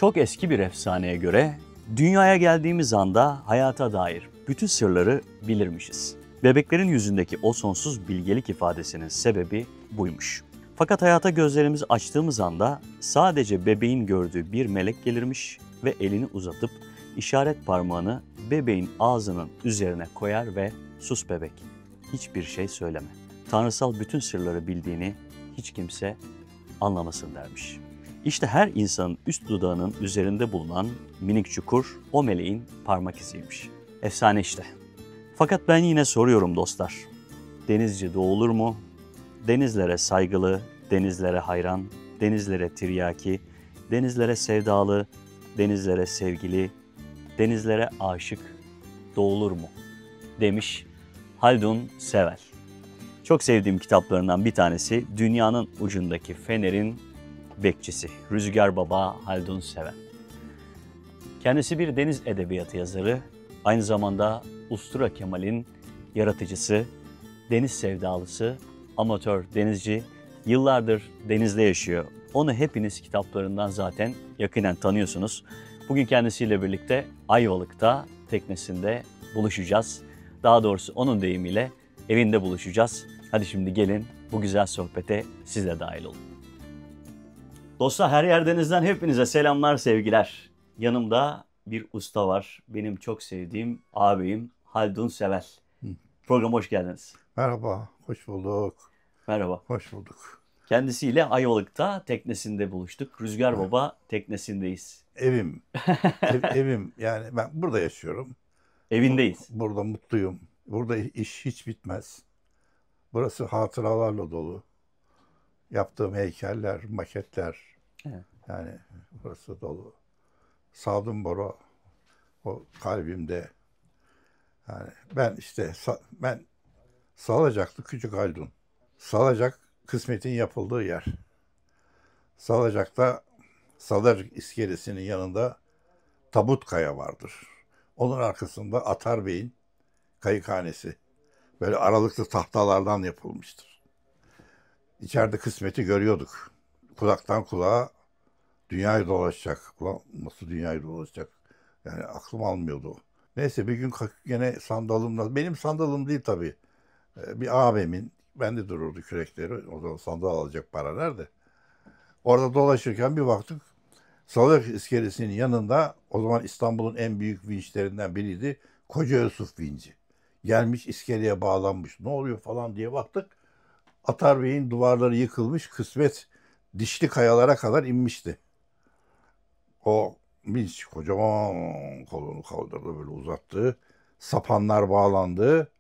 Çok eski bir efsaneye göre dünyaya geldiğimiz anda hayata dair bütün sırları bilirmişiz. Bebeklerin yüzündeki o sonsuz bilgelik ifadesinin sebebi buymuş. Fakat hayata gözlerimizi açtığımız anda sadece bebeğin gördüğü bir melek gelirmiş ve elini uzatıp işaret parmağını bebeğin ağzının üzerine koyar ve "Sus bebek, hiçbir şey söyleme. Tanrısal bütün sırları bildiğini hiç kimse anlamasın" dermiş. İşte her insanın üst dudağının üzerinde bulunan minik çukur o meleğin parmak iziymiş. Efsane işte. Fakat ben yine soruyorum dostlar. Denizci doğulur mu? Denizlere saygılı, denizlere hayran, denizlere tiryaki, denizlere sevdalı, denizlere sevgili, denizlere aşık doğulur mu? Demiş Haldun Sevel. Çok sevdiğim kitaplarından bir tanesi Dünyanın Ucundaki Fener'in Bekçisi, Rüzgar Baba Haldun Sevel. Kendisi bir deniz edebiyatı yazarı, aynı zamanda Ustura Kemal'in yaratıcısı, deniz sevdalısı, amatör denizci, yıllardır denizde yaşıyor. Onu hepiniz kitaplarından zaten yakinen tanıyorsunuz. Bugün kendisiyle birlikte Ayvalık'ta teknesinde buluşacağız. Daha doğrusu onun deyimiyle evinde buluşacağız. Hadi şimdi gelin bu güzel sohbete siz de dahil olun. Dostlar, her yerdenizden hepinize selamlar, sevgiler. Yanımda bir usta var. Benim çok sevdiğim abim Haldun Sevel. Programa hoş geldiniz. Merhaba, hoş bulduk. Merhaba. Hoş bulduk. Kendisiyle Ayvalık'ta teknesinde buluştuk. Rüzgar Baba teknesindeyiz. Evim, evim yani ben burada yaşıyorum. Evindeyiz. Burada mutluyum. Burada iş hiç bitmez. Burası hatıralarla dolu. Yaptığım heykeller, maketler. Evet. Yani burası dolu. Sadun Bora o kalbimde. Yani ben işte ben Salacaklı Küçük Haldun. Salacak kısmetin yapıldığı yer. Salacak'ta Salacak iskelesinin yanında Tabut Kaya vardır. Onun arkasında Atar Bey'in kayıkhanesi. Böyle aralıklı tahtalardan yapılmıştır. İçeride kısmeti görüyorduk. Kulaktan kulağa dünyayı dolaşacak. Ulan nasıl dünyayı dolaşacak? Yani aklım almıyordu. Neyse bir gün gene sandalımla, benim sandalım değil tabii. Bir abimin, bende dururdu kürekleri. O zaman sandal alacak para nerede? Orada dolaşırken bir baktık. Salacak iskelesinin yanında o zaman İstanbul'un en büyük vinçlerinden biriydi. Koca Yusuf vinci. Gelmiş iskeleye bağlanmış. Ne oluyor falan diye baktık. Atar Bey'in duvarları yıkılmış. Kısmet dişli kayalara kadar inmişti. O vinç kocaman kolunu kaldırdı böyle uzattı. Sapanlar bağlandı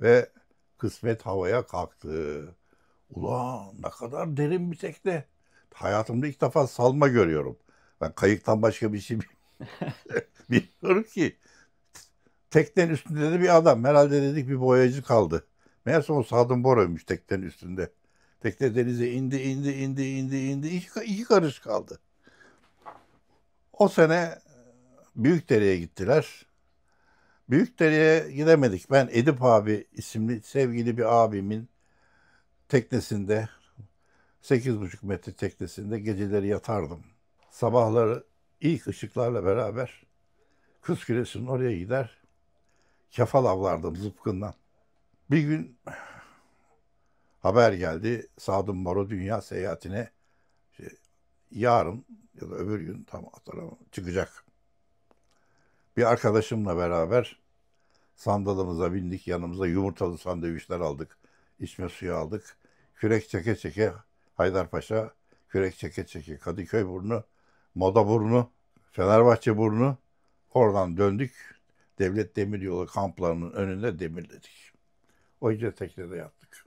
ve kısmet havaya kalktı. Ulan ne kadar derin bir tekne. Hayatımda ilk defa salma görüyorum. Ben kayıktan başka bir şey bilmiyorum ki. Teknenin üstünde de bir adam. Herhalde dedik bir boyacı kaldı. Meğerse o Sadun Bora'ymış teknenin üstünde. Tekne denize indi. İki karış kaldı. O sene Büyükdere'ye gittiler. Büyükdere'ye gidemedik. Ben Edip abi isimli sevgili bir abimin teknesinde 8,5 metre teknesinde geceleri yatardım. Sabahları ilk ışıklarla beraber Kız Kulesi'nin oraya gider. Kefal avlardım zıpkından. Bir gün haber geldi. Sadun Moro dünya seyahatine yarın ya da öbür gün tam hatırlamam çıkacak. Bir arkadaşımla beraber sandalımıza bindik. Yanımıza yumurtalı sandviçler aldık. İçme suyu aldık. Kürek çeke çeke Haydarpaşa, kürek çeke çeke Kadıköy burnu, Moda burnu, Fenerbahçe burnu. Oradan döndük. Devlet Demiryolu kamplarının önünde demirledik. O gece teknede yattık.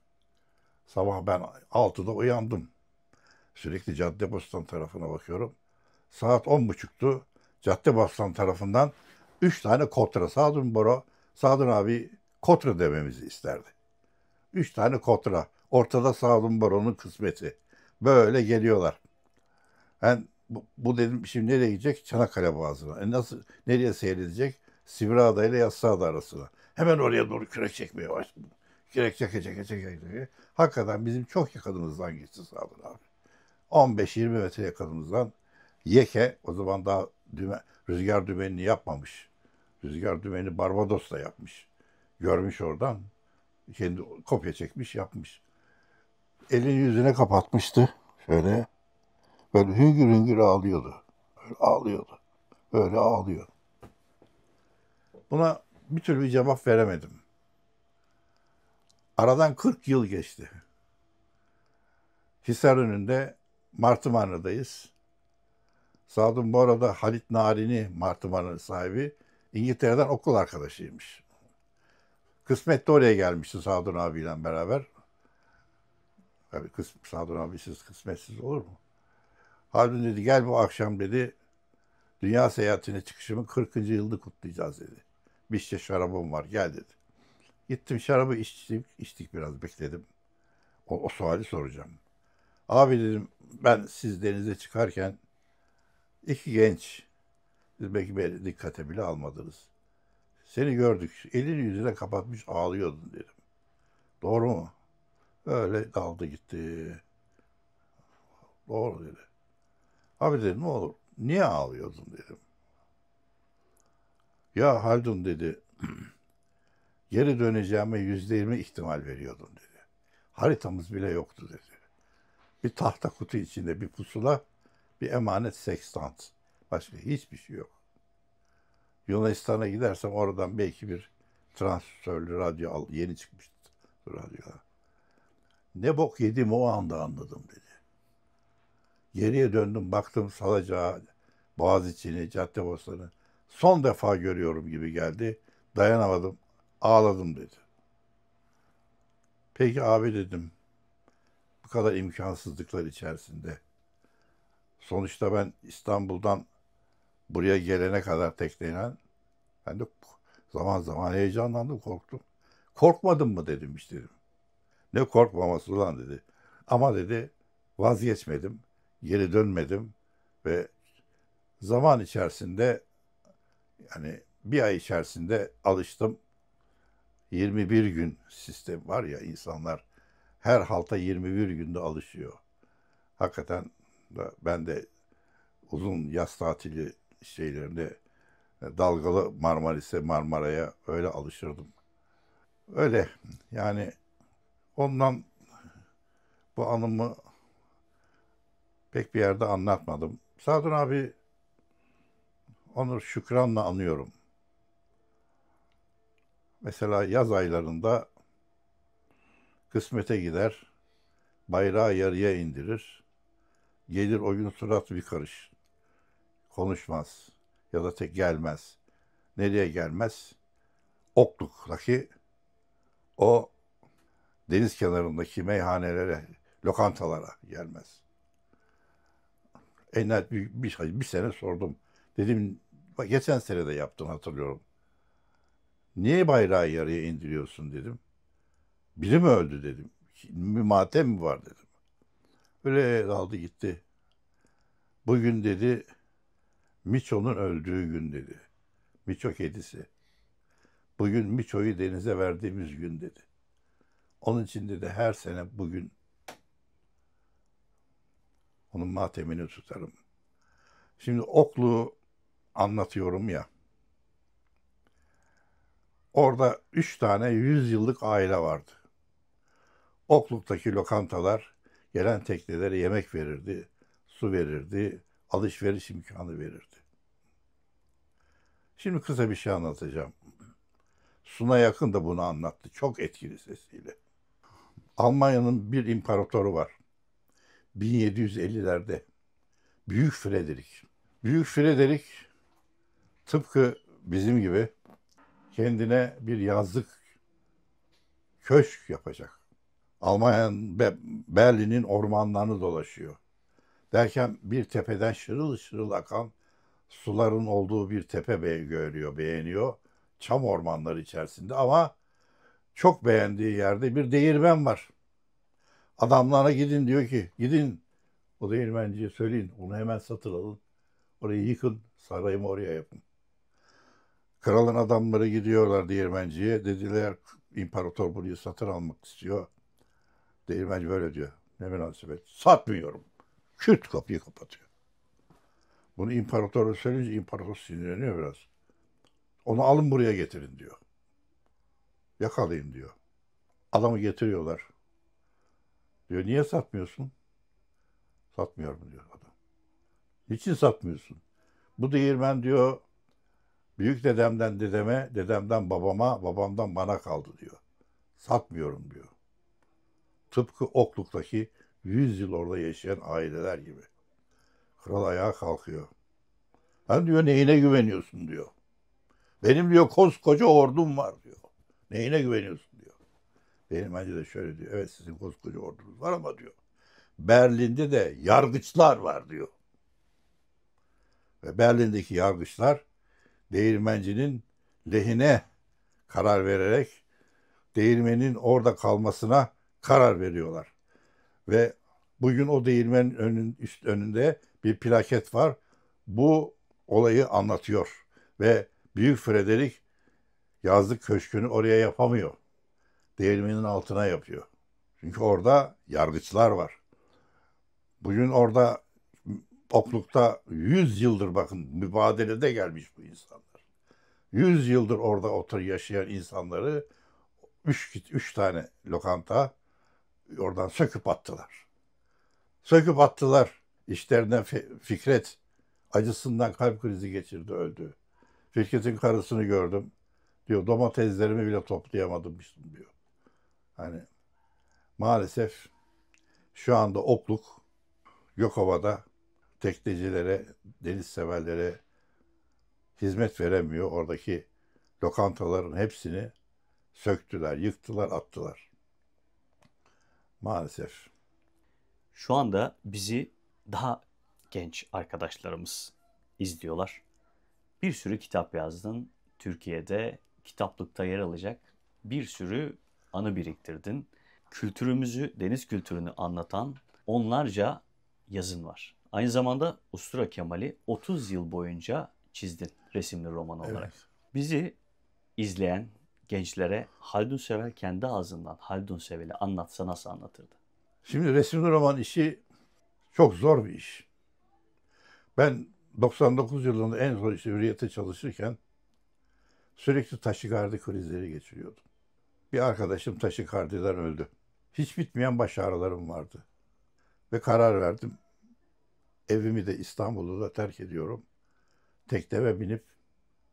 Sabah ben 6'da uyandım. Sürekli Caddebostan tarafına bakıyorum. Saat 10.30'tu. Caddebostan tarafından 3 tane kotra. Sadun Bora, Sadun abi kotra dememizi isterdi. 3 tane kotra. Ortada Sadun Bora'nın kısmeti. Böyle geliyorlar. Ben bu dedim şimdi nereye gidecek? Çanakkale Boğazı'na. Nasıl, nereye seyredecek? Sivriada ile Yassıada arasına. Hemen oraya doğru kürek çekmeye başladım. Kürek çeke. Hakikaten bizim çok yakınımızdan geçti Sadun abi. 15-20 metre yakınımızdan Yeke o zaman daha rüzgar dümenini yapmamış. Rüzgar dümeni Barbados'ta yapmış. Görmüş oradan. Kendi kopya çekmiş yapmış. Elini yüzüne kapatmıştı. Şöyle. Böyle hüngür hüngür ağlıyordu. Böyle ağlıyordu. Böyle ağlıyor. Buna bir türlü cevap veremedim. Aradan 40 yıl geçti. Hisarönü'nde Martımarı'dayız. Sadun bu arada Halit Narin'i Martımarı sahibi İngiltere'den okul arkadaşıymış. Kısmet de oraya gelmişti Sadun abiyle beraber. Tabii Sadun abisiz kısmetsiz olur mu? Haldun dedi gel bu akşam dedi dünya seyahatine çıkışımın 40. yılını kutlayacağız dedi. Bir şişe şarabım var gel dedi. Gittim şarabı içtik biraz bekledim. O suali soracağım. Abi dedim ben siz denize çıkarken iki genç siz belki beni dikkate bile almadınız. Seni gördük elini yüzüne kapatmış ağlıyordun dedim. Doğru mu? Öyle daldı gitti. Doğru dedi. Abi dedi ne olur niye ağlıyordun dedim. Ya Haldun dedi geri döneceğime %20 ihtimal veriyordun dedi. Haritamız bile yoktu dedi. Bir tahta kutu içinde bir pusula, bir emanet sekstant. Başka hiçbir şey yok. Yunanistan'a gidersem oradan belki bir transistörlü radyo al. Yeni çıkmıştı radyo. Ne bok yedim o anda anladım dedi. Geriye döndüm baktım Salacağı, Boğaziçi'ni, Caddebostan'ı son defa görüyorum gibi geldi. Dayanamadım, ağladım dedi. Peki abi dedim, bu kadar imkansızlıklar içerisinde. Sonuçta ben İstanbul'dan buraya gelene kadar tekneyle ben de zaman zaman heyecanlandım, korktum. Korkmadın mı dedim işte dedim. Ne korkmaması ulan dedi. Ama dedi vazgeçmedim, geri dönmedim ve zaman içerisinde yani bir ay içerisinde alıştım. 21 gün sistem var ya insanlar her halta 21 günde alışıyor. Hakikaten ben de uzun yaz tatili şeylerinde dalgalı Marmaris'e, Marmara'ya öyle alışırdım. Öyle yani ondan bu anımı pek bir yerde anlatmadım. Sadun abi onu şükranla anıyorum. Mesela yaz aylarında kısmete gider, bayrağı yarıya indirir, gelir o gün surat bir karış. Konuşmaz ya da tek gelmez. Nereye gelmez? Okluk'taki o deniz kenarındaki meyhanelere, lokantalara gelmez. Net bir sene sordum. Dedim bak geçen sene de yaptım hatırlıyorum. Niye bayrağı yarıya indiriyorsun dedim. Biri mi öldü dedim. Bir matem mi var dedim. Öyle daldı gitti. Bugün dedi Miço'nun öldüğü gün dedi. Miço kedisi. Bugün Miço'yu denize verdiğimiz gün dedi. Onun için dedi her sene bugün onun matemini tutarım. Şimdi Oklu'yu anlatıyorum ya. Orada 3 tane 100 yıllık aile vardı. Okluk'taki lokantalar gelen teknelere yemek verirdi, su verirdi, alışveriş imkanı verirdi. Şimdi kısa bir şey anlatacağım. Suna Yakın da bunu anlattı çok etkili sesiyle. Almanya'nın bir imparatoru var. 1750'lerde. Büyük Frederick. Büyük Frederick tıpkı bizim gibi kendine bir yazlık köşk yapacak. Almanya'nın Berlin'in ormanlarını dolaşıyor. Derken bir tepeden şırıl şırıl akan suların olduğu bir tepe görüyor, beğeniyor. Çam ormanları içerisinde ama çok beğendiği yerde bir değirmen var. Adamlara gidin diyor ki, gidin o değirmenciye söyleyin, onu hemen satın alın. Orayı yıkın, sarayımı oraya yapın. Kralın adamları gidiyorlar değirmenciye. Dediler, imparator burayı satın almak istiyor. Değirmenci böyle diyor. Ne münasebet. Satmıyorum. Kürt kapıyı kapatıyor. Bunu imparatora söyleyince imparator sinirleniyor biraz. Onu alın buraya getirin diyor. Yakalayın diyor. Adamı getiriyorlar. Diyor niye satmıyorsun? Satmıyorum diyor adam. Niçin satmıyorsun? Bu değirmen diyor büyük dedemden dedeme, dedemden babama, babamdan bana kaldı diyor. Satmıyorum diyor. Tıpkı Okluk'taki 100 yıl orada yaşayan aileler gibi. Kral ayağa kalkıyor. Ben diyor neyine güveniyorsun diyor. Benim diyor koskoca ordum var diyor. Neyine güveniyorsun diyor. Benim bence de şöyle diyor. Evet sizin koskoca ordunuz var ama diyor. Berlin'de de yargıçlar var diyor. Ve Berlin'deki yargıçlar değirmencinin lehine karar vererek değirmenin orada kalmasına karar veriyorlar. Ve bugün o değirmenin önünde bir plaket var. Bu olayı anlatıyor. Ve Büyük Frederick yazlık köşkünü oraya yapamıyor. Değirmenin altına yapıyor. Çünkü orada yargıçlar var. Bugün orada Okluk'ta 100 yıldır bakın mübadelede gelmiş bu insanlar. 100 yıldır orada yaşayan insanları üç tane lokanta oradan söküp attılar. Söküp attılar. İşlerinden Fikret acısından kalp krizi geçirdi, öldü. Fikret'in karısını gördüm. Diyor domateslerimi bile toplayamadım diyor. Hani maalesef şu anda Okluk Gökova'da teknecilere, deniz severlere hizmet veremiyor. Oradaki lokantaların hepsini söktüler, yıktılar, attılar. Maalesef. Şu anda bizi daha genç arkadaşlarımız izliyorlar. Bir sürü kitap yazdın. Türkiye'de kitaplıkta yer alacak bir sürü anı biriktirdin. Kültürümüzü, deniz kültürünü anlatan onlarca yazın var. Aynı zamanda Ustura Kemal'i 30 yıl boyunca çizdin resimli roman olarak. Evet. Bizi izleyen gençlere Haldun Sever kendi ağzından Haldun Sever'i anlatsa nasıl anlatırdı? Şimdi resimli roman işi çok zor bir iş. Ben 99 yılında en zor işte Hürriyet'te çalışırken sürekli taşikardi krizleri geçiriyordum. Bir arkadaşım taşikardiden öldü. Hiç bitmeyen baş ağrılarım vardı. Ve karar verdim. Evimi de İstanbul'u da terk ediyorum. Tekneme binip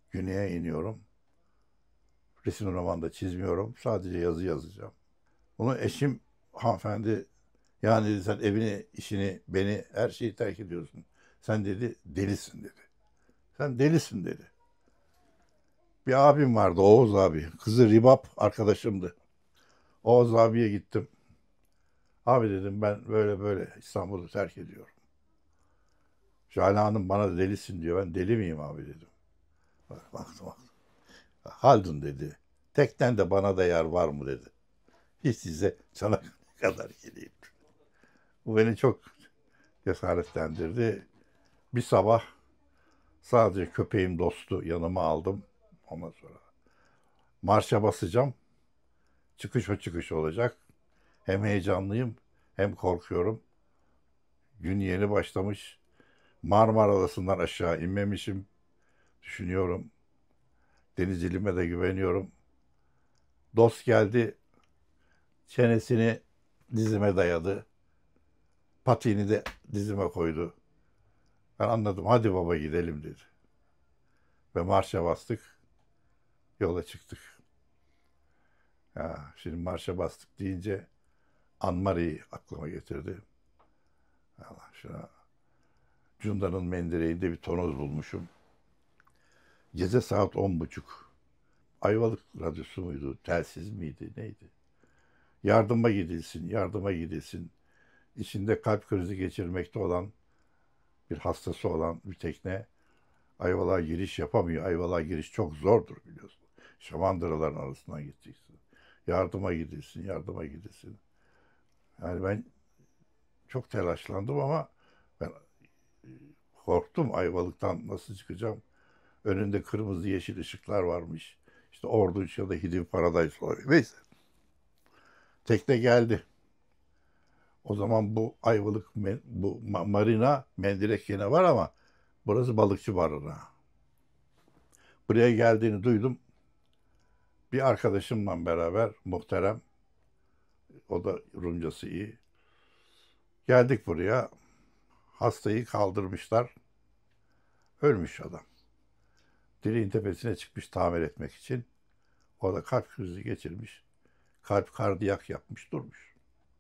güneye iniyorum. Resim roman da çizmiyorum. Sadece yazı yazacağım. Bunu eşim hanımefendi yani dedi, sen evini, işini, beni, her şeyi terk ediyorsun. Sen dedi delisin dedi. Sen delisin dedi. Bir abim vardı Oğuz abi. Kızı Ribap arkadaşımdı. Oğuz abiye gittim. Abi dedim ben böyle böyle İstanbul'u terk ediyorum. Jale Hanım bana delisin diyor. Ben deli miyim abi dedim. Baktım. Haldun dedi. Tekten de bana da yer var mı dedi. Hiç size sana kadar geleyim. Bu beni çok cesaretlendirdi. Bir sabah sadece köpeğim dostu yanıma aldım. Ondan sonra marşa basacağım. Çıkış o çıkış olacak. Hem heyecanlıyım hem korkuyorum. Gün yeni başlamış. Marmara Adası'ndan aşağı inmemişim. Düşünüyorum. Denizciliğime de güveniyorum. Dost geldi. Çenesini dizime dayadı. Patiğini de dizime koydu. Ben anladım. Hadi baba gidelim dedi. Ve marşa bastık. Yola çıktık. Ya, şimdi marşa bastık deyince Anmari'yi aklıma getirdi. Allah şuna. Cunda'nın mendireğinde bir tonoz bulmuşum. Gece saat 10.30. Ayvalık radyosu muydu? Telsiz miydi? Neydi? Yardıma gidilsin, yardıma gidilsin. İçinde kalp krizi geçirmekte olan bir hastası olan bir tekne Ayvalık'a giriş yapamıyor. Ayvalık'a giriş çok zordur biliyorsun. Şamandıraların arasından gideceksin. Yardıma gidilsin, yardıma gidilsin. Yani ben çok telaşlandım ama ben korktum Ayvalık'tan nasıl çıkacağım. Önünde kırmızı yeşil ışıklar varmış. İşte Ordunç ya da Hidden Paradise olabilir. Neyse. Tekne geldi. O zaman bu Ayvalık, bu marina Mendirek yine var ama Burası balıkçı barınağı. Buraya geldiğini duydum. Bir arkadaşımla beraber, muhterem, o da Rumcası iyi. Geldik buraya. Hastayı kaldırmışlar. Ölmüş adam. Direğin tepesine çıkmış tamir etmek için. O da kalp krizi geçirmiş. Kalp kardiyak yapmış durmuş.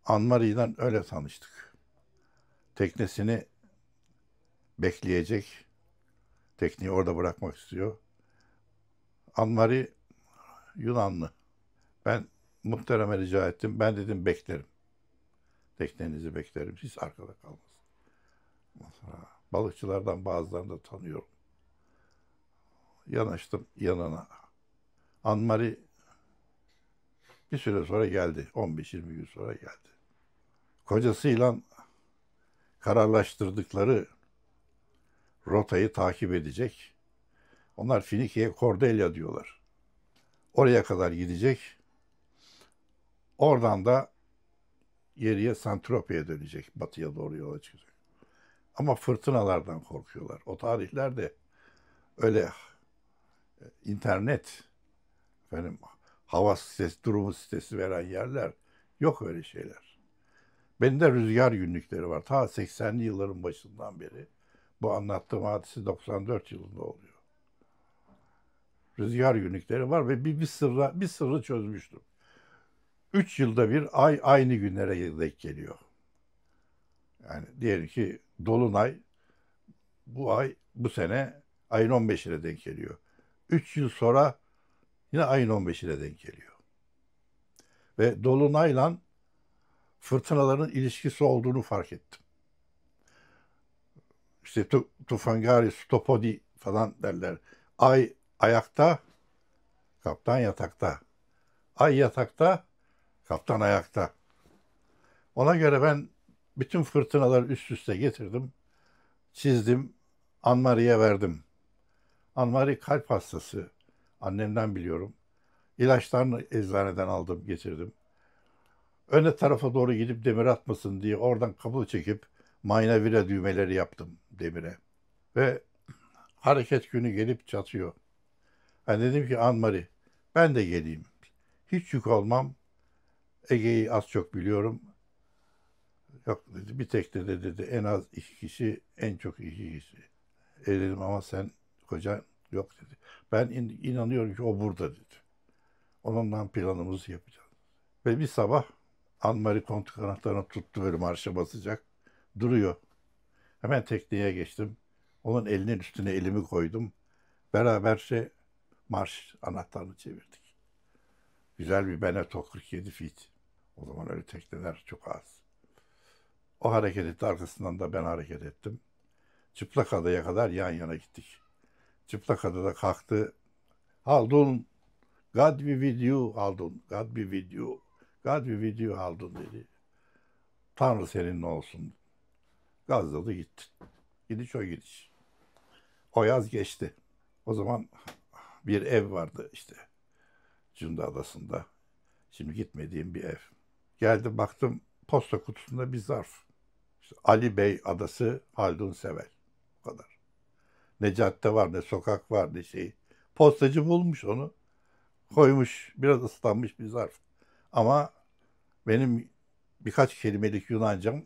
Anmari'den öyle tanıştık. Teknesini bekleyecek. Tekneyi orada bırakmak istiyor. Anmari Yunanlı. Ben muhtereme rica ettim. Ben dedim beklerim. Teknenizi beklerim. Siz arkada kalmasın. Balıkçılardan bazılarını da tanıyorum. Yanaştım yanına. Anmari bir süre sonra geldi. 15-20 gün sonra geldi. Kocasıyla kararlaştırdıkları rotayı takip edecek. Onlar Finike'ye Cordelia diyorlar. Oraya kadar gidecek. Oradan da geriye Saint-Tropez'e dönecek. Batıya doğru yola çıkacak. Ama fırtınalardan korkuyorlar. O tarihlerde öyle internet, efendim, hava sitesi, durumu sitesi veren yerler yok, öyle şeyler. Benim de rüzgar günlükleri var. Ta 80'li yılların başından beri. Bu anlattığım hadise 94 yılında oluyor. Rüzgar günlükleri var ve bir sırrı çözmüştüm. 3 yılda bir ay aynı günlere denk geliyor. Yani diyelim ki dolunay bu sene ayın 15'ine denk geliyor. 3 yıl sonra yine ayın 15'ine denk geliyor. Ve dolunayla fırtınaların ilişkisi olduğunu fark ettim. İşte Tufangari, Stopodi falan derler. Ay ayakta, kaptan yatakta. Ay yatakta, kaptan ayakta. Ona göre ben bütün fırtınaları üst üste getirdim. Çizdim, Anmari'ye verdim. Anmari kalp hastası. Annemden biliyorum. İlaçlarını eczaneden aldım, getirdim. Öne tarafa doğru gidip demir atmasın diye oradan kablo çekip maynevira düğmeleri yaptım demire. Ve hareket günü gelip çatıyor. Ben dedim ki Anmari, ben de geleyim. Hiç yük olmam. Ege'yi az çok biliyorum. Yok dedi, bir teknede dedi en az 2 kişi, en çok 2 kişi. Dedim ama sen kocan yok dedi. Ben inanıyorum ki o burada dedi. Onunla planımızı yapacağız. Ve bir sabah Anmari koltuk kanatlarını tuttu, böyle marşa basacak. Duruyor. Hemen tekneye geçtim. Onun elinin üstüne elimi koydum. Beraberce marş anahtarını çevirdik. Güzel bir Beneteau 47 feet. O zaman öyle tekneler çok az. O hareket etti, arkasından da ben hareket ettim. Çıplak adaya kadar yan yana gittik. Çıplak adada kalktı. Haldun, God be with you Haldun, God be with you. God be with you Haldun dedi. Tanrı seninle olsun. Gazladı gitti. Gidiş o gidiş. O yaz geçti. O zaman bir ev vardı işte Cunda Adası'nda. Şimdi gitmediğim bir ev. Geldim baktım posta kutusunda bir zarf. İşte Ali Bey Adası, Haldun Sevel. Bu kadar. Ne cadde var, ne sokak var, ne şey. Postacı bulmuş onu. Koymuş, biraz ıslanmış bir zarf. Ama benim birkaç kelimelik Yunancam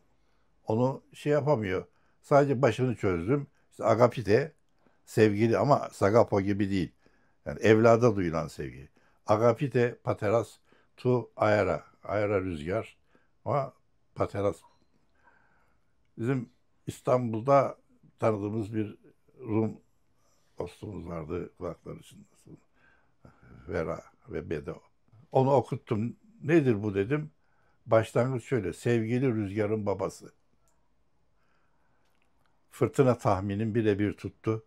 onu şey yapamıyor. Sadece başını çözdüm. İşte agapite, sevgili, ama sagapo gibi değil. Yani evlada duyulan sevgi. Agapite pateras tu aera. Aera rüzgar. Ama pateras. Bizim İstanbul'da tanıdığımız bir Rum dostumuz vardı, kulakları çınlasın. Vera ve Bedo. Onu okuttum. Nedir bu dedim. Başlangıç şöyle: sevgili rüzgarın babası. Fırtına tahminim birebir tuttu.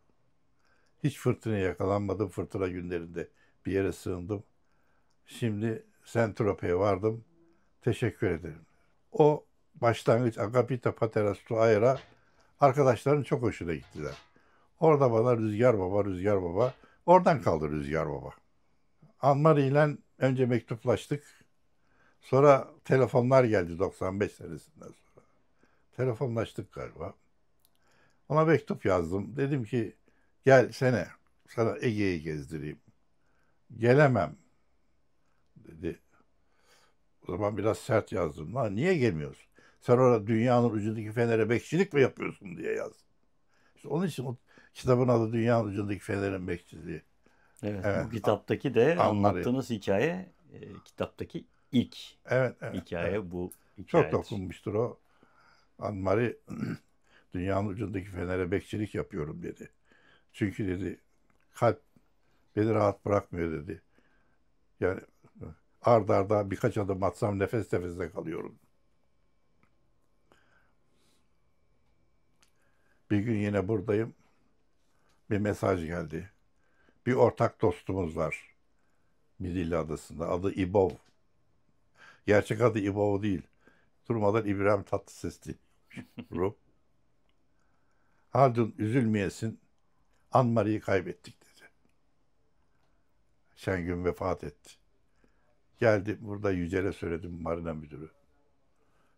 Hiç fırtınaya yakalanmadım. Fırtına günlerinde bir yere sığındım. Şimdi Saint-Tropez'e vardım. Teşekkür ederim. O başlangıç Agapita Pateras tu Aera arkadaşların çok hoşuna gittiler. Orada bana Rüzgar Baba, Rüzgar Baba. Oradan kaldı Rüzgar Baba. Anmari ile önce mektuplaştık. Sonra telefonlar geldi 95 senesinden sonra. Telefonlaştık galiba. Ona mektup yazdım. Dedim ki gelsene sana Ege'yi gezdireyim. Gelemem dedi. O zaman biraz sert yazdım. Lan niye gelmiyorsun? Sen orada dünyanın ucundaki fenere bekçilik mi yapıyorsun diye yazdım. İşte onun için o kitabın adı Dünyanın Ucundaki Fener'in Bekçiliği. Evet, Evet. bu kitaptaki de Anları. anlattığınız hikaye kitaptaki ilk Evet, evet, evet. hikaye bu Çok hikayedir. dokunmuştur o. Anmari dünyanın ucundaki fenere bekçilik yapıyorum dedi. Çünkü dedi kalp beni rahat bırakmıyor dedi. Yani ard arda birkaç adım atsam nefes nefese kalıyorum. Bir gün yine buradayım. Bir mesaj geldi. Bir ortak dostumuz var. Midilli Adası'nda. Adı İbov. Gerçek adı İbov değil. Durmadan İbrahim Tatlıses değil. Haldun üzülmeyesin. Anmari'yi kaybettik dedi. Şengün vefat etti. Geldi burada Yücel'e söyledim marina müdürü.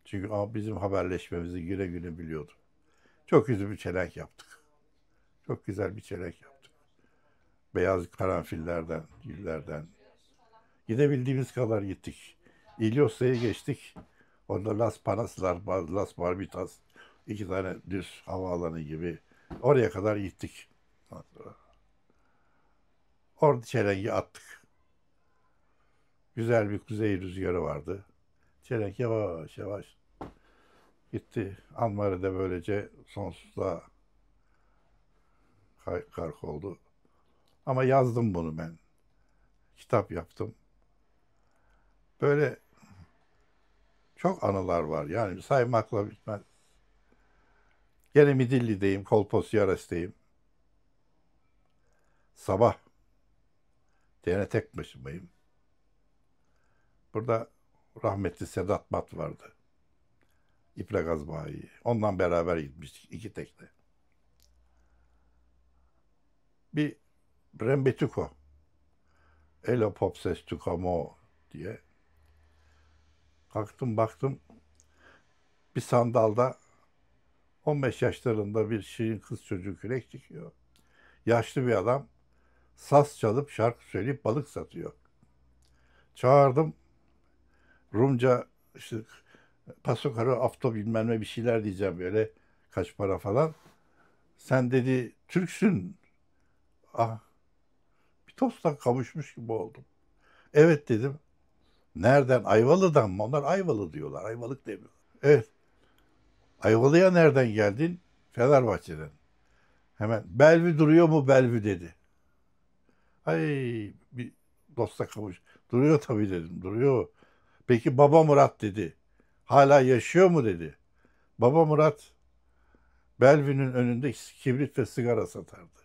Çünkü ama bizim haberleşmemizi güle güle biliyordu. Çok güzel bir çelenk yaptık. Çok güzel bir çelenk yaptık. Beyaz karanfillerden, güllerden. Gidebildiğimiz kadar gittik. İlyosa'ya geçtik. Orada Las Panaslar, Las Barbitas, 2 tane düz havaalanı gibi. Oraya kadar gittik. Orada çelengi attık. Güzel bir kuzey rüzgarı vardı. Çelenk yavaş yavaş gitti. Anmari'de böylece sonsuzluğa kark oldu. Ama yazdım bunu ben. Kitap yaptım. Böyle çok anılar var. Yani saymakla bitmez. Gene Midilli'deyim, Kolposyaras'tayım. Sabah. Gene tek başımayım. Burada rahmetli Sedat Mat vardı. İpregaz bayi. Ondan beraber gitmiştik 2 tekne. Bir Rembetiko. Elo Popses Tukamo diye. Kalktım baktım. Bir sandalda 15 yaşlarında bir şirin kız çocuğu kürek çekiyor. Yaşlı bir adam saz çalıp şarkı söyleyip balık satıyor. Çağırdım. Rumca işte pasokaro afto bilmem ne bir şeyler diyeceğim böyle kaç para falan. Sen dedi Türksün. Ah bir tosttan kavuşmuş gibi oldum. Evet dedim. Nereden? Ayvalı'dan mı? Onlar Ayvalı diyorlar. Ayvalık demiyor. Evet. Ayvalı'ya nereden geldin? Fenerbahçe'den. Hemen Belvü duruyor mu Belvü dedi. Ay bir dosta kavuş. Duruyor tabii dedim. Duruyor. Peki Baba Murat dedi. Hala yaşıyor mu dedi. Baba Murat Belvü'nün önünde kibrit ve sigara satardı.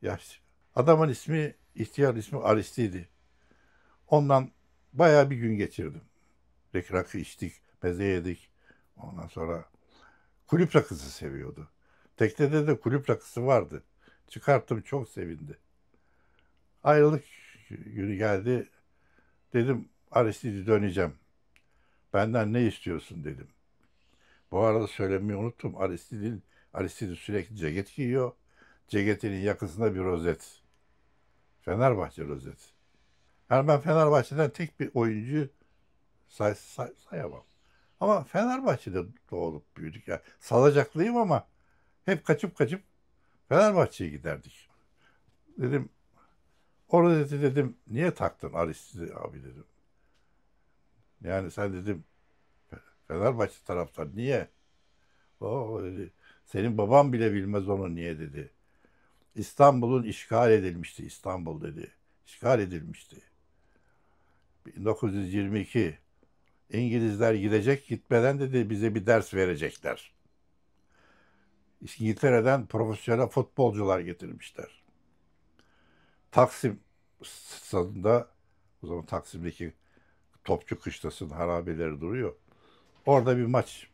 Yaşlı. Adamın ismi, ihtiyar ismi Aristide. Ondan bayağı bir gün geçirdim. Rakı içtik, meze yedik. Ondan sonra kulüp rakısı seviyordu. Teknede de kulüp rakısı vardı. Çıkarttım çok sevindi. Ayrılık günü geldi. Dedim Aristide döneceğim. Benden ne istiyorsun dedim. Bu arada söylemeyi unuttum. Aristide sürekli ceket giyiyor. Ceketinin yakasında bir rozet. Fenerbahçe rozeti. Yani ben Fenerbahçe'den tek bir oyuncu sayamam. Ama Fenerbahçe'de doğup büyüdük. Yani salacaklıyım ama hep kaçıp kaçıp Fenerbahçe'ye giderdik. Dedim o rozeti dedim niye taktın Aristide abi dedim. Yani sen dedim Fenerbahçe taraftar niye? O dedi. Senin baban bile bilmez onu niye dedi. İstanbul'un işgal edilmişti İstanbul dedi. İşgal edilmişti. 1922 İngilizler gidecek gitmeden dedi bize bir ders verecekler. İngiltere'den profesyonel futbolcular getirmişler. Taksim stadında o zaman Taksim'deki Topçu Kışlası'nın harabeleri duruyor. Orada bir maç.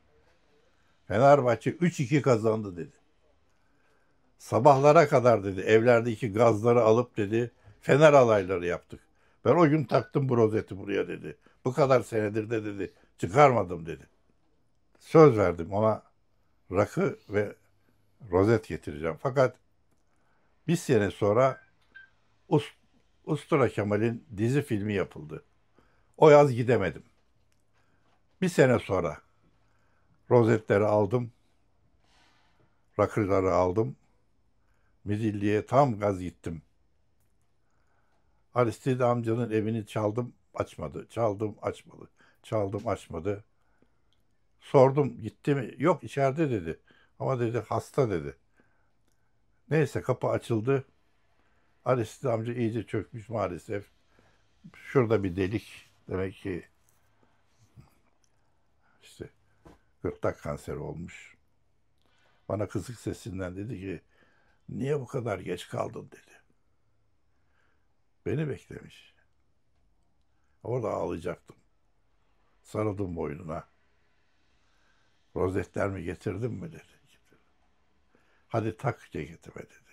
Fenerbahçe 3-2 kazandı dedi. Sabahlara kadar dedi evlerdeki gazları alıp dedi fener alayları yaptık. Ben o gün taktım bu rozeti buraya dedi. Bu kadar senedir de dedi çıkarmadım dedi. Söz verdim ona rakı ve rozet getireceğim. Fakat bir sene sonra Ustura Kemal'in dizi filmi yapıldı. O yaz gidemedim. Bir sene sonra rozetleri aldım, rakıları aldım. Midilli'ye tam gaz gittim. Aristide amcanın evini çaldım, açmadı. Çaldım, açmadı. Çaldım, açmadı. Sordum, gitti mi? Yok, içeride dedi. Ama dedi, hasta dedi. Neyse, kapı açıldı. Aristide amca iyice çökmüş maalesef. Şurada bir delik. Demek ki işte gırtlak kanseri olmuş. Bana kısık sesinden dedi ki, niye bu kadar geç kaldın dedi. Beni beklemiş. Orada ağlayacaktım. Sarıldım boynuna. Rozetler mi getirdin mi dedi. Hadi tak ceketime dedi.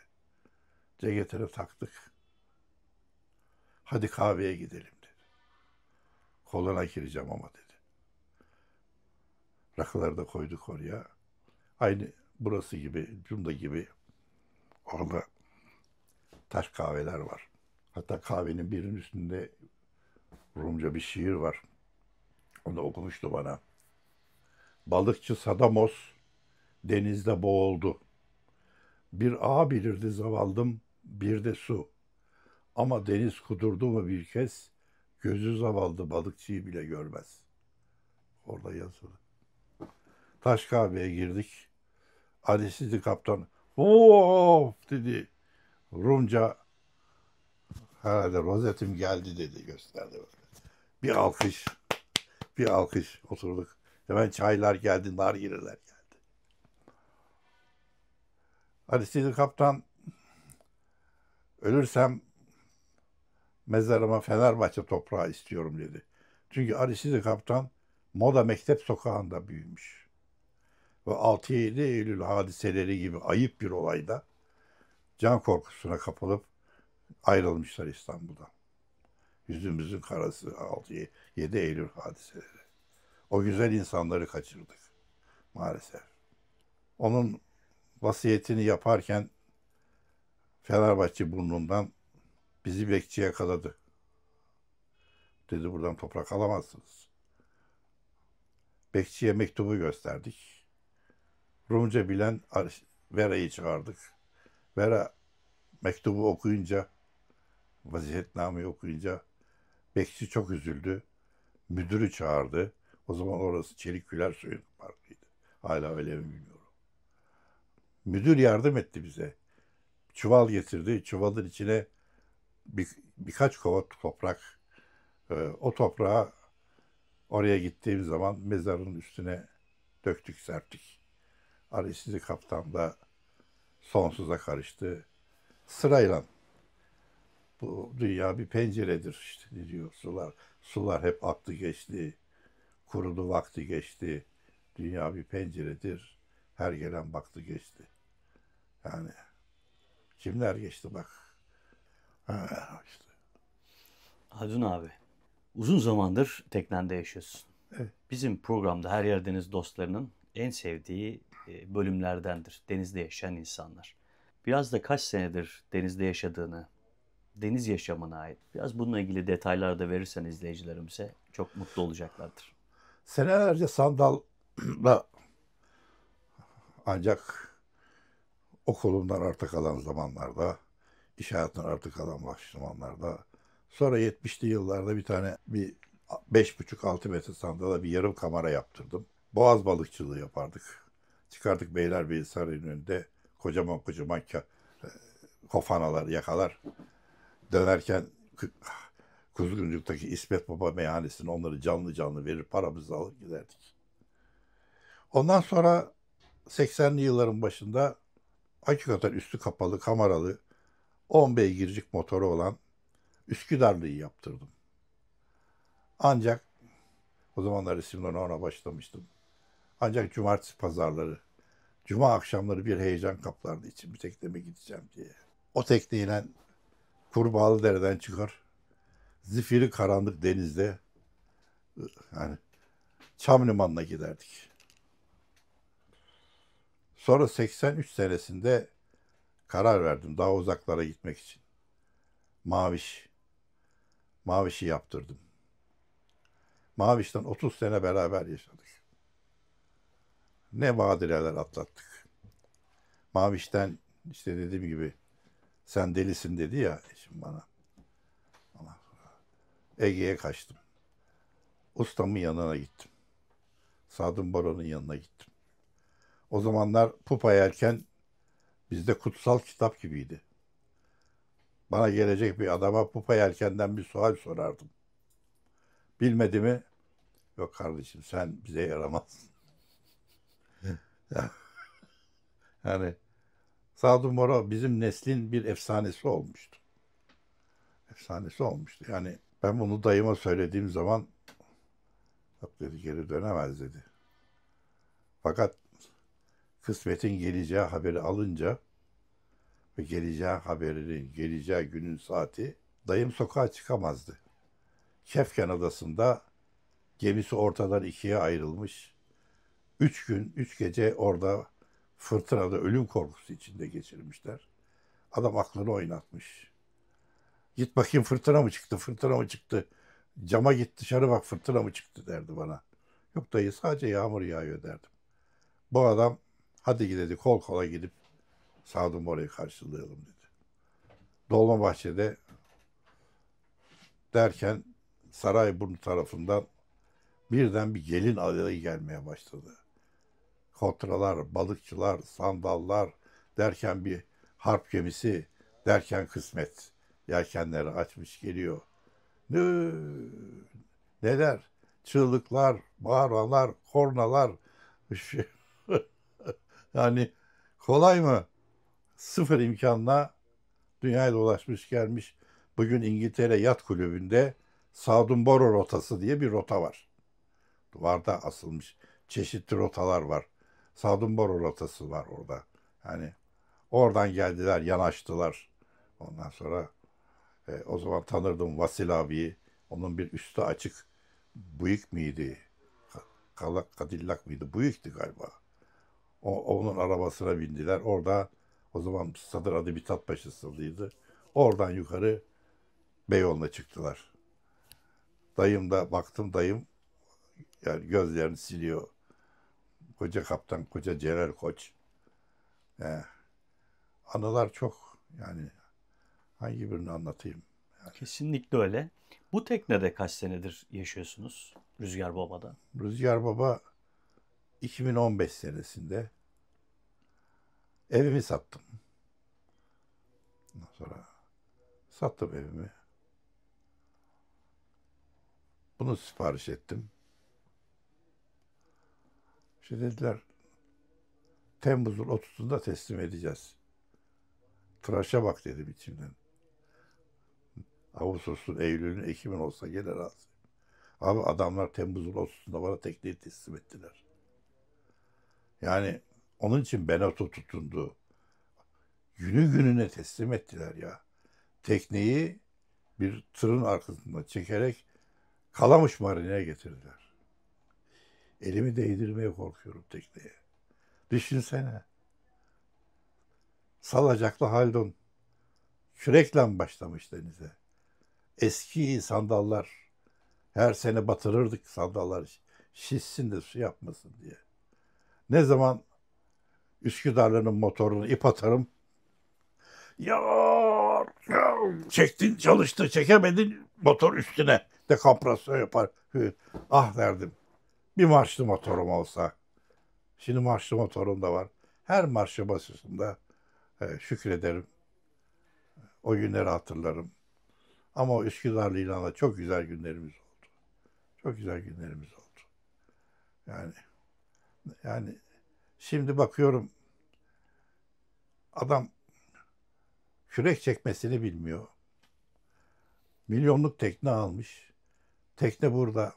Ceketini taktık. Hadi kahveye gidelim dedi. Koluna gireceğim ama dedi. Rakıları da koyduk oraya. Aynı burası gibi, Cunda gibi. Orada taş kahveler var. Hatta kahvenin birinin üstünde Rumca bir şiir var. Onu okumuştu bana. Balıkçı Sadamos denizde boğuldu. Bir ağ bilirdi zavallım, bir de su. Ama deniz kudurdu mu bir kez, gözü zavallı balıkçıyı bile görmez. Orada yazılı. Taş kahveye girdik. Adesizli kaptan, of dedi. Rumca, herhalde rozetim geldi dedi, gösterdi böyle. Bir alkış, bir alkış, oturduk. Hemen çaylar geldi, nargileler geldi. Adesizli kaptan, ölürsem mezarıma Fenerbahçe toprağı istiyorum dedi. Çünkü Aristide Kaptan Moda Mektep Sokağı'nda büyümüş. Ve 6-7 Eylül hadiseleri gibi ayıp bir olayda can korkusuna kapılıp ayrılmışlar İstanbul'dan. Yüzümüzün karası 6-7 Eylül hadiseleri. O güzel insanları kaçırdık maalesef. Onun vasiyetini yaparken Fenerbahçe burnundan bizi bekçi yakaladı. Dedi, buradan toprak alamazsınız. Bekçiye mektubu gösterdik. Rumca bilen Vera'yı çağırdık. Vera mektubu okuyunca, vaziyetnameyi okuyunca bekçi çok üzüldü. Müdürü çağırdı. O zaman orası Çelikgüler Suyun Parkı'ydı. Hala öyle mi bilmiyorum. Müdür yardım etti bize. Çuval getirdi. Çuvalın içine birkaç kova toprak. O toprağı oraya gittiğim zaman mezarın üstüne döktük, serptik. Aristide Kaptan da sonsuza karıştı. Sırayla bu dünya bir penceredir işte diyor sular. Sular hep aktı geçti. Kurudu vakti geçti. Dünya bir penceredir. Her gelen baktı geçti. Yani kimler geçti bak. Ha, işte. Hacun abi, uzun zamandır teknende yaşıyorsun. Evet. Bizim programda Her Yer Deniz dostlarının en sevdiği bölümlerdendir. Denizde yaşayan insanlar. Biraz da kaç senedir denizde yaşadığını, deniz yaşamına ait biraz bununla ilgili detaylar da verirsen izleyicilerimize çok mutlu olacaklardır. Senelerce sandalla ancak okulumdan artık kalan zamanlarda, iş hayatından artık kalan zamanlarda, sonra 70'li yıllarda bir 5,5-6 metre sandala bir yarım kamera yaptırdım. Boğaz balıkçılığı yapardık. Çıkardık Beylerbeyi Sarayı'nın önünde kocaman kofanalar yakalar. Dönerken Kuzguncuk'taki İsmet Baba meyhanesine onları canlı canlı verir, paramızı alıp giderdik. Ondan sonra 80'li yılların başında hakikaten üstü kapalı, kameralı, 10 beygircik motoru olan Üsküdarlı'yı yaptırdım. Ancak o zamanlar isimden ona başlamıştım. Ancak cumartesi pazarları, cuma akşamları bir heyecan kaplardı için bir tekneme gideceğim diye. O tekneyle Kurbağalıdere'den çıkar, zifiri karanlık denizde yani Çam Limanı'na giderdik. Sonra 83 senesinde karar verdim daha uzaklara gitmek için. Maviş. Maviş'i yaptırdım. Maviş'ten 30 sene beraber yaşadık. Ne badireler atlattık. Maviş'ten işte dediğim gibi sen delisin dedi ya eşim bana. Ege'ye kaçtım. Ustamın yanına gittim. Sadun Baro'nun yanına gittim. O zamanlar Pupa Yelken bizde kutsal kitap gibiydi. Bana gelecek bir adama Pupa Yelken'den bir sual sorardım. Bilmedi mi? Yok kardeşim sen bize yaramazsın. Yani Sadun Baro bizim neslin bir efsanesi olmuştu. Efsanesi olmuştu. Yani ben bunu dayıma söylediğim zaman yok dedi geri dönemez dedi. Fakat kısmetin geleceği haberi alınca ve geleceği haberinin geleceği günün saati dayım sokağa çıkamazdı. Kefken Adası'nda gemisi ortadan ikiye ayrılmış. 3 gün, 3 gece orada fırtınada ölüm korkusu içinde geçirmişler. Adam aklını oynatmış. Git bakayım fırtına mı çıktı, fırtına mı çıktı? Cama git dışarı bak fırtına mı çıktı derdi bana. Yok dayı sadece yağmur yağıyor derdim. Bu adam hadi dedi kol kola gidip Sadun Bora'yı karşılayalım dedi. Dolmabahçe'de derken Sarayburnu tarafından birden bir gelin adayı gelmeye başladı. Kontralar, balıkçılar, sandallar derken bir harp gemisi derken kısmet. Yelkenleri açmış geliyor. Neler? Çığlıklar, bağırmalar, kornalar. Yani kolay mı? Sıfır imkanla dünyaya dolaşmış gelmiş. Bugün İngiltere Yat Kulübü'nde Sadun Boro rotası diye bir rota var. Duvarda asılmış çeşitli rotalar var. Sadun Boro rotası var orada. Yani oradan geldiler, yanaştılar. Ondan sonra o zaman tanırdım Vasil abiyi. Onun bir üstü açık Buick miydi? Cadillac mıydı? Buick'ti galiba. Onun arabasına bindiler. Orada o zaman Sadır adı Mithatpaşa stadıydı. Oradan yukarı Beyoğlu'na çıktılar. Dayım da baktım dayım yani gözlerini siliyor. Koca kaptan, koca Celal Koç. Eh, anılar çok yani hangi birini anlatayım? Kesinlikle öyle. Bu teknede kaç senedir yaşıyorsunuz Rüzgar Baba'da? Rüzgar Baba 2015 senesinde evimi sattım. Ondan sonra sattım evimi. Bunu sipariş ettim. İşte dediler Temmuz'un 30'unda teslim edeceğiz. Tıraşa bak dedim içimden. Ağustos'un, Eylül'ün, Ekim'in olsa gene razı. Abi adamlar Temmuz'un 30'unda bana tekneyi teslim ettiler. Yani onun için Benato tutundu. Günü gününe teslim ettiler ya. Tekneyi bir tırın arkasında çekerek Kalamış Marine'ye getirdiler. Elimi değdirmeye korkuyorum tekneye. Düşünsene. Salacaklı Haldun kürekle başlamış denize. Eski sandallar. Her sene batırırdık sandallar şişsin de su yapmasın diye. Ne zaman Üsküdar'ların motorunu ip atarım. Ya, ya çektin çalıştı çekemedin motor üstüne de kompresyon yapar. Ah derdim. Bir marşlı motorum olsa. Şimdi marşlı motorum da var. Her marşı basısında şükrederim. O günleri hatırlarım. Ama o Üsküdar'la İlhan'la çok güzel günlerimiz oldu. Çok güzel günlerimiz oldu. Yani şimdi bakıyorum adam kürek çekmesini bilmiyor. Milyonluk tekne almış. Tekne burada.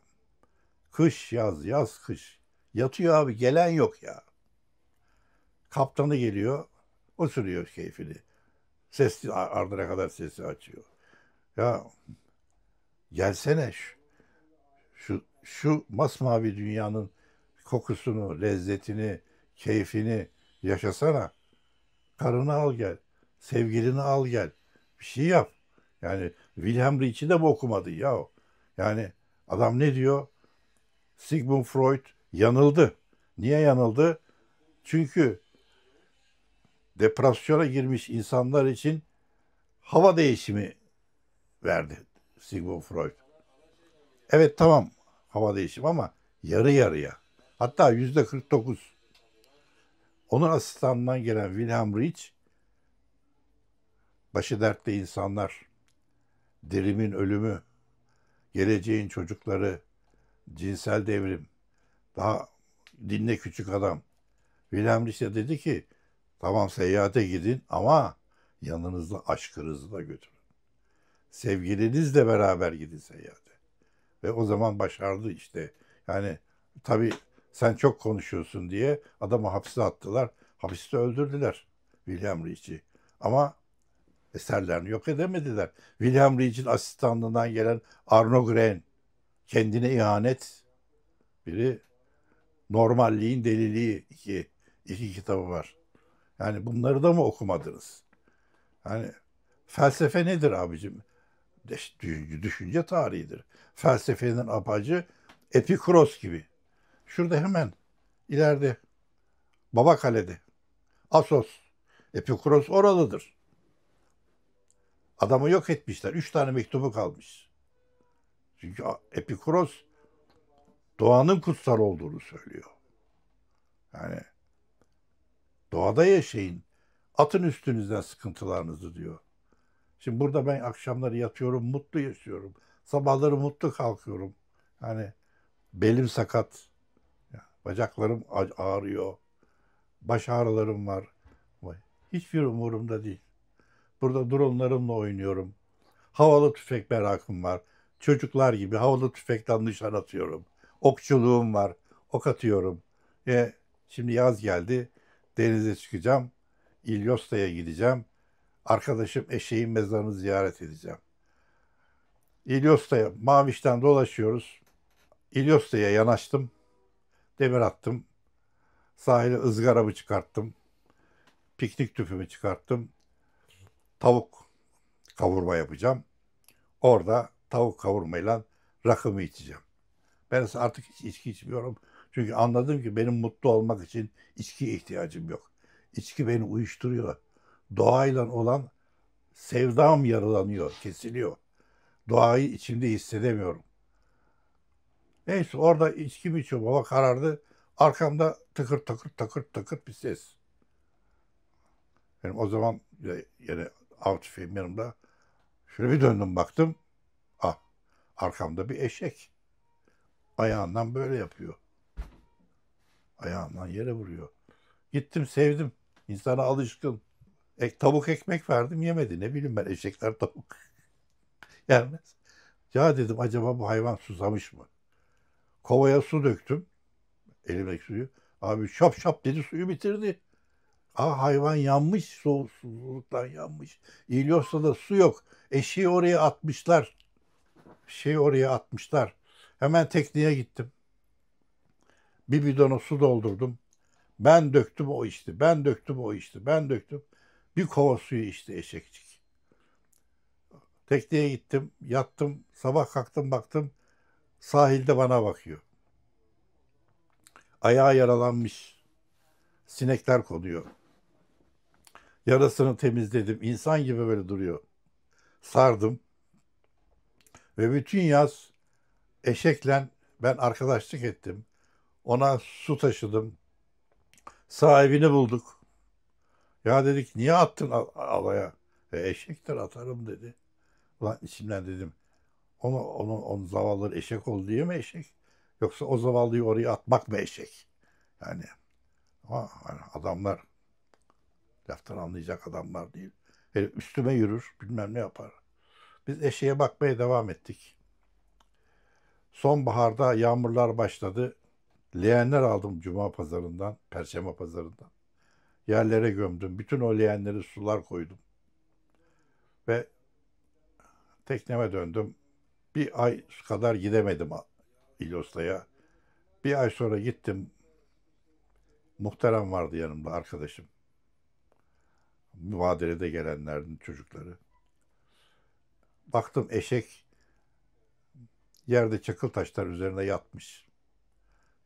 Kış yaz, yaz kış. Yatıyor abi gelen yok ya. Kaptanı geliyor. O sürüyor keyfini. Sesli ardına kadar sesi açıyor. Ya gelsene şu masmavi dünyanın kokusunu, lezzetini, keyfini Yaşasana. Karını al gel. Sevgilini al gel. Bir şey yap. Yani Wilhelm Reech'i de mi okumadın ya? Yani adam ne diyor? Sigmund Freud yanıldı. Niye yanıldı? Çünkü depresyona girmiş insanlar için hava değişimi verdi Sigmund Freud. Evet tamam hava değişimi ama yarı yarıya. Hatta %49. Onun asistanından gelen Wilhelm Reich, başı dertte insanlar, derimin ölümü, geleceğin çocukları, cinsel devrim, daha dinle küçük adam. Wilhelm Reich de dedi ki tamam seyahate gidin ama yanınızda aşkınızı da götürün. Sevgilinizle beraber gidin seyahate. Ve o zaman başardı işte. Yani tabii sen çok konuşuyorsun diye adamı hapse attılar. Hapiste öldürdüler Wilhelm Reich'i. Ama eserlerini yok edemediler. Wilhelm Reich'in asistanlığından gelen Arno Green, Kendine İhanet, biri Normalliğin Deliliği, iki kitabı var. Yani bunları da mı okumadınız? Yani felsefe nedir abicim? Düşünce tarihidir. Felsefenin apacı Epikuros gibi. Şurada hemen ileride Babakale'de Asos. Epikuros oralıdır. Adamı yok etmişler. 3 tane mektubu kalmış. Çünkü Epikuros doğanın kutsal olduğunu söylüyor. Yani doğada yaşayın. Atın üstünüzden sıkıntılarınızı diyor. Şimdi burada ben akşamları yatıyorum, mutlu yaşıyorum. Sabahları mutlu kalkıyorum. Yani belim sakat. Bacaklarım ağrıyor. Baş ağrılarım var. Hiçbir umurumda değil. Burada dronlarımla oynuyorum. Havalı tüfek merakım var. Çocuklar gibi havalı tüfekten nişan atıyorum. Okçuluğum var. Ok atıyorum. Şimdi yaz geldi. Denize çıkacağım. İlyos'ta'ya gideceğim. Arkadaşım eşeğin mezarını ziyaret edeceğim. İlyos'ta'ya Maviş'ten dolaşıyoruz. İlyos'ta'ya yanaştım. Demir attım. Sahile ızgaramı çıkarttım. Piknik tüpümü çıkarttım. Tavuk kavurma yapacağım. Orada tavuk kavurmayla rakımı içeceğim. Ben artık hiç içki içmiyorum. Çünkü anladım ki benim mutlu olmak için içkiye ihtiyacım yok. İçki beni uyuşturuyor. Doğayla olan sevdam yaralanıyor, kesiliyor. Doğayı içimde hissedemiyorum. Neyse orada içki içiyorum. Hava karardı. Arkamda tıkır tıkır tıkır tıkır bir ses. Benim o zaman yine av tüfeğim yanımda. Şöyle bir döndüm baktım. Ah, arkamda bir eşek. Ayağından böyle yapıyor. Ayağından yere vuruyor. Gittim sevdim. İnsana alışkın. Tavuk ekmek verdim yemedi. Ne bileyim ben eşekler tavuk yermez. Ya dedim acaba bu hayvan susamış mı? Kovaya su döktüm. Elimdeki suyu. Abi şap şap dedi suyu bitirdi. Hayvan yanmış. Soğukluktan yanmış. İlyos'ta da su yok. Eşeği oraya atmışlar. Şeyi oraya atmışlar. Hemen tekneye gittim. Bir bidona su doldurdum. Ben döktüm o içti. Ben döktüm o içti. Ben döktüm. Bir kova suyu içti eşekçik. Tekneye gittim. Yattım. Sabah kalktım baktım. Sahilde bana bakıyor. Ayağı yaralanmış. Sinekler konuyor. Yarasını temizledim. İnsan gibi böyle duruyor. Sardım. Ve bütün yaz eşekle ben arkadaşlık ettim. Ona su taşıdım. Sahibini bulduk. Ya dedik niye attın alaya? Eşektir atarım dedi. Ulan içimden dedim. Onun zavallı eşek oldu diye mi eşek? Yoksa o zavallıyı oraya atmak mı eşek? Yani ama hani adamlar laftan anlayacak adamlar değil. Üstüme yürür, bilmem ne yapar. Biz eşeğe bakmaya devam ettik. Sonbaharda yağmurlar başladı. Leğenler aldım Cuma pazarından, Perşembe pazarından. Yerlere gömdüm. Bütün o leğenleri sular koydum. Ve tekneme döndüm. Bir ay kadar gidemedim İlyos'ta'ya. Bir ay sonra gittim. Muhterem vardı yanımda, arkadaşım. Mübadelede gelenlerin çocukları. Baktım eşek yerde çakıl taşlar üzerine yatmış.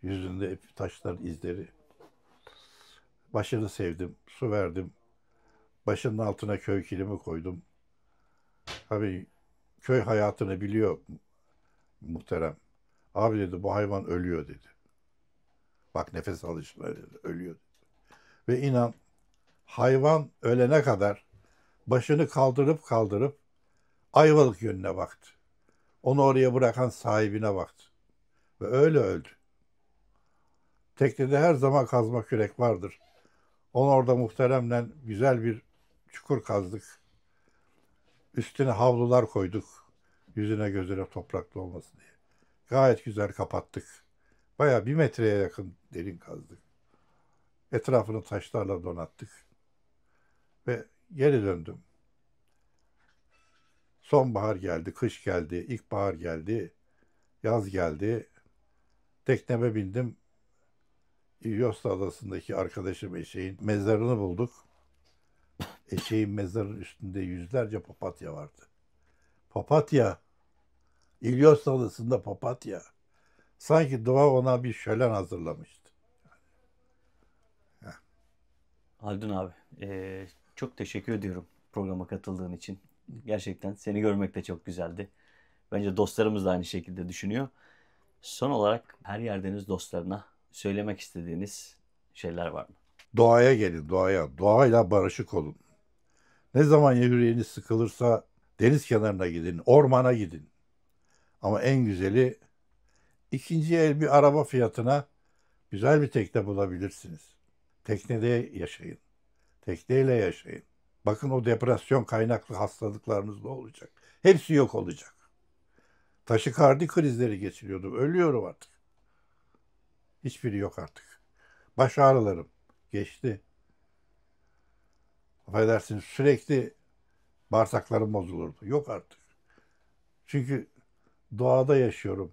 Yüzünde hep taşların izleri. Başını sevdim, su verdim. Başının altına köy kilimi koydum. Tabii köy hayatını biliyor muhterem. Abi dedi, bu hayvan ölüyor dedi. Bak nefes alışına dedi, ölüyor dedi. Ve inan, hayvan ölene kadar başını kaldırıp kaldırıp Ayvalık yönüne baktı. Onu oraya bırakan sahibine baktı. Ve öyle öldü. Teknede her zaman kazma kürek vardır. Onu orada muhteremle güzel bir çukur kazdık. Üstüne havlular koyduk. Yüzüne gözüne topraklı olmasın diye. Gayet güzel kapattık. Bayağı 1 metreye yakın derin kazdık. Etrafını taşlarla donattık. Ve geri döndüm. Sonbahar geldi, kış geldi, ilkbahar geldi, yaz geldi. Tekneme bindim. İlyoslu Adası'ndaki arkadaşım eşeğin mezarını bulduk. Eşeğin mezarının üstünde yüzlerce papatya vardı. Papatya. İlyoslu Adası'nda papatya. Sanki doğa ona bir şölen hazırlamıştı. Haldun abi, çok teşekkür ediyorum programa katıldığın için. Gerçekten seni görmek de çok güzeldi. Bence dostlarımız da aynı şekilde düşünüyor. Son olarak her yerdeniz dostlarına söylemek istediğiniz şeyler var mı? Doğaya gelin, doğaya. Doğayla barışık olun. Ne zaman yüreğiniz sıkılırsa deniz kenarına gidin, ormana gidin. Ama en güzeli, ikinci el bir araba fiyatına güzel bir tekne bulabilirsiniz. Teknede yaşayın. Tekneyle yaşayın. Bakın o depresyon kaynaklı hastalıklarınız ne olacak? Hepsi yok olacak. Taşikardi krizleri geçiriyordum. Ölüyorum artık. Hiçbiri yok artık. Baş ağrılarım geçti. Affedersiniz, sürekli bağırsaklarım bozulurdu. Yok artık. Çünkü doğada yaşıyorum.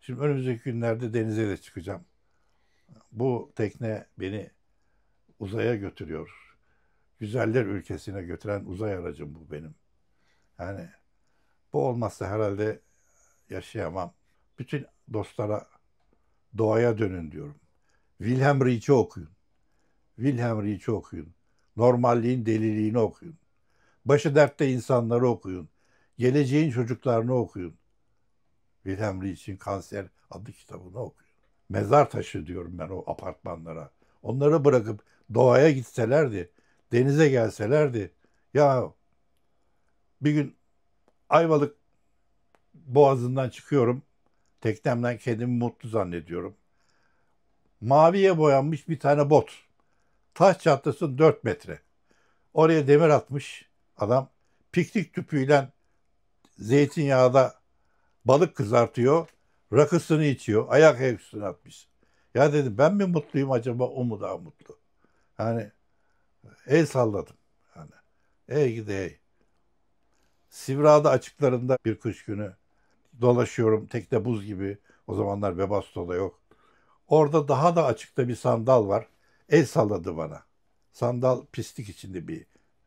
Şimdi önümüzdeki günlerde denize de çıkacağım. Bu tekne beni uzaya götürüyor. Güzeller ülkesine götüren uzay aracım bu benim. Yani bu olmazsa herhalde yaşayamam. Bütün dostlara doğaya dönün diyorum. Wilhelm Reich'i okuyun. Wilhelm Reich'i okuyun. Normalliğin deliliğini okuyun. Başı dertte insanları okuyun. Geleceğin çocuklarını okuyun. Wilhelm Reich'in Kanser adlı kitabını okuyun. Mezar taşı diyorum ben o apartmanlara. Onları bırakıp doğaya gitselerdi, denize gelselerdi. Ya bir gün Ayvalık Boğazı'ndan çıkıyorum. Teknemden kendimi mutlu zannediyorum. Maviye boyanmış bir tane bot. Taş çatlasın 4 metre. Oraya demir atmış adam. Piknik tüpüyle zeytinyağda balık kızartıyor. Rakısını içiyor. Ayak üstüne atmış. Ya dedim, ben mi mutluyum acaba, o mu daha mutlu? Yani el salladım. Yani ey gidi ey. Sivriada açıklarında bir kış günü dolaşıyorum. Tekne buz gibi. O zamanlar Webasto da yok. Orada daha da açıkta bir sandal var. El salladı bana. Sandal pislik içinde bir.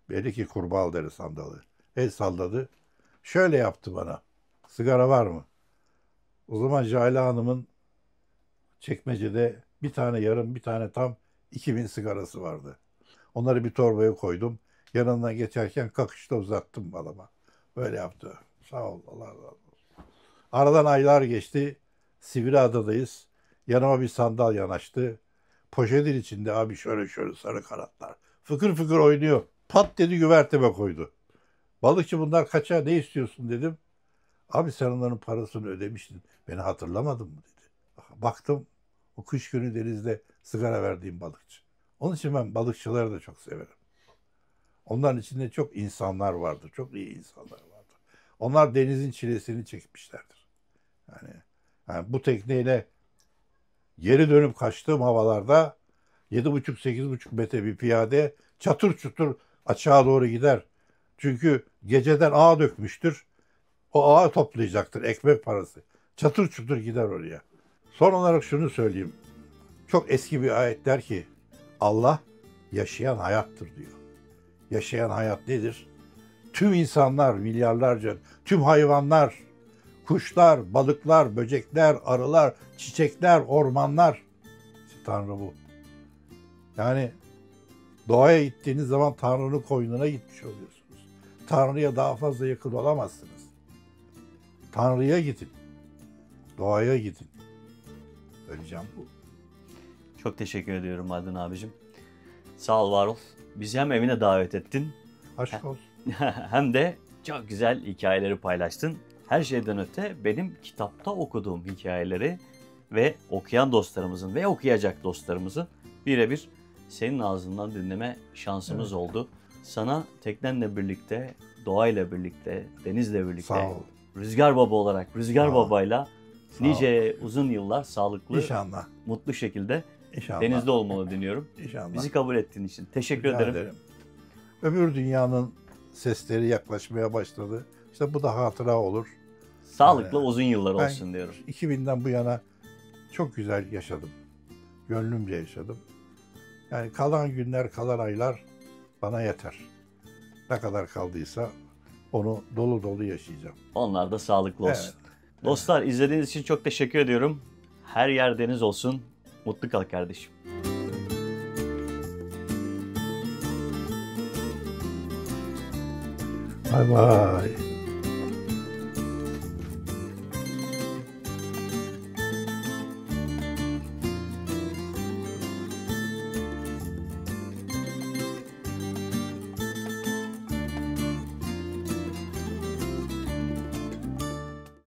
Belli ki kurbağal deri sandalı. El salladı. Şöyle yaptı bana. Sigara var mı? O zaman Jale Hanım'ın çekmecede bir tane yarım, bir tane tam 2000 sigarası vardı. Onları bir torbaya koydum. Yanından geçerken kakışta uzattım balama. Böyle yaptı. Sağ ol, Allah razı olsun. Aradan aylar geçti. Sivriada'dayız. Yanıma bir sandal yanaştı. Poşetin içinde abi şöyle şöyle sarı kanatlar. Fıkır fıkır oynuyor. Pat dedi, güverteme koydu. Balıkçı, bunlar kaça, ne istiyorsun dedim. Abi sen onların parasını ödemiştin. Beni hatırlamadın mı dedi. Baktım, o kış günü denizde sigara verdiğim balıkçı. Onun için ben balıkçıları da çok severim. Onların içinde çok insanlar vardır. Çok iyi insanlar vardır. Onlar denizin çilesini çekmişlerdir. Yani bu tekneyle geri dönüp kaçtığım havalarda 7,5-8,5 metre bir piyade çatır çutur açığa doğru gider. Çünkü geceden ağa dökmüştür. O ağa toplayacaktır ekmek parası. Çatır çutur gider oraya. Son olarak şunu söyleyeyim. Çok eski bir ayet der ki, Allah yaşayan hayattır diyor. Yaşayan hayat nedir? Tüm insanlar, milyarlarca, tüm hayvanlar, kuşlar, balıklar, böcekler, arılar, çiçekler, ormanlar. İşte Tanrı bu. Yani doğaya gittiğiniz zaman Tanrı'nın koynuna gitmiş oluyorsunuz. Tanrı'ya daha fazla yakın olamazsınız. Tanrı'ya gidin. Doğaya gidin. Öleceğim bu. Çok teşekkür ediyorum Adnan abicim. Sağ ol, var ol. Bizi hem evine davet ettin Aşk olsun. hem de çok güzel hikayeleri paylaştın. Her şeyden öte benim kitapta okuduğum hikayeleri ve okuyan dostlarımızın ve okuyacak dostlarımızın birebir senin ağzından dinleme şansımız Evet. oldu. Sana teknenle birlikte, doğayla birlikte, denizle birlikte, Sağ ol. Rüzgar Baba olarak, Rüzgar Sağ ol. Baba'yla Sağ ol. nice uzun yıllar sağlıklı, İnşallah. mutlu şekilde İnşallah. denizde olmanı diliyorum. İnşallah. Bizi kabul ettiğin için teşekkür Rica ederim. Öbür dünyanın sesleri yaklaşmaya başladı. İşte bu da hatıra olur. Sağlıklı Yani uzun yıllar ben olsun diyorum. 2000'den bu yana çok güzel yaşadım. Gönlümce yaşadım. Yani kalan günler, kalan aylar bana yeter. Ne kadar kaldıysa onu dolu dolu yaşayacağım. Onlar da sağlıklı olsun. Evet. Dostlar, izlediğiniz için çok teşekkür ediyorum. Her yer deniz olsun. Mutlu kal kardeşim. Bay bay.